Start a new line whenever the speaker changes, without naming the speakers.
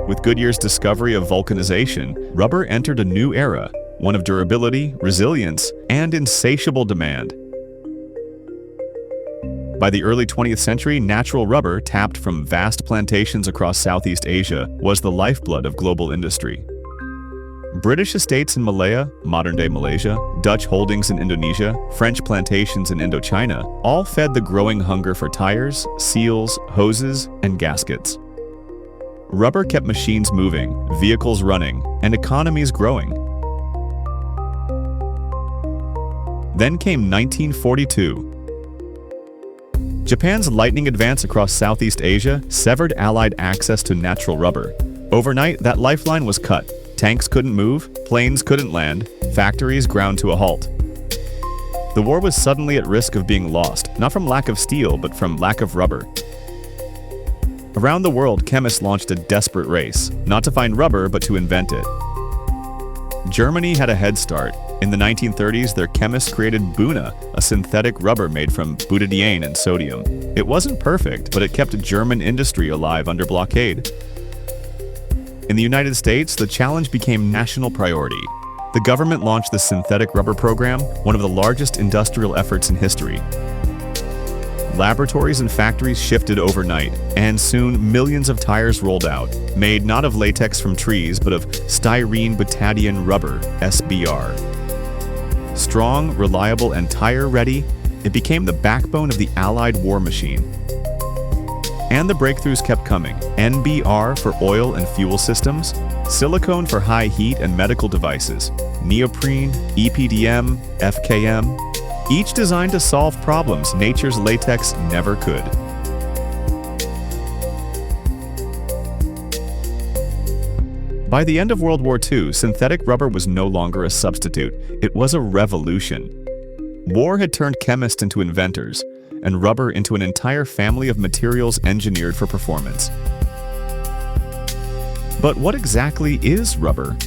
With Goodyear's discovery of vulcanization, rubber entered a new era, one of durability, resilience, and insatiable demand. By the early 20th century, natural rubber, tapped from vast plantations across Southeast Asia, was the lifeblood of global industry. British estates in Malaya, modern-day Malaysia, Dutch holdings in Indonesia, French plantations in Indochina, all fed the growing hunger for tires, seals, hoses, and gaskets. Rubber kept machines moving, vehicles running, and economies growing. Then came 1942. Japan's lightning advance across Southeast Asia severed Allied access to natural rubber. Overnight, that lifeline was cut. Tanks couldn't move, planes couldn't land, factories ground to a halt. The war was suddenly at risk of being lost, not from lack of steel, but from lack of rubber. Around the world, chemists launched a desperate race, not to find rubber, but to invent it. Germany had a head start. In the 1930s, their chemists created Buna, a synthetic rubber made from butadiene and sodium. It wasn't perfect, but it kept German industry alive under blockade. In the United States, the challenge became national priority. The government launched the synthetic rubber program, one of the largest industrial efforts in history. Laboratories and factories shifted overnight, and soon millions of tires rolled out, made not of latex from trees, but of styrene butadiene rubber, SBR. Strong, reliable, and tire-ready, it became the backbone of the Allied war machine. And the breakthroughs kept coming. NBR for oil and fuel systems, silicone for high heat and medical devices, neoprene, EPDM, FKM, each designed to solve problems nature's latex never could. By the end of World War II, synthetic rubber was no longer a substitute. It was a revolution. War had turned chemists into inventors, and rubber into an entire family of materials engineered for performance. But what exactly is rubber?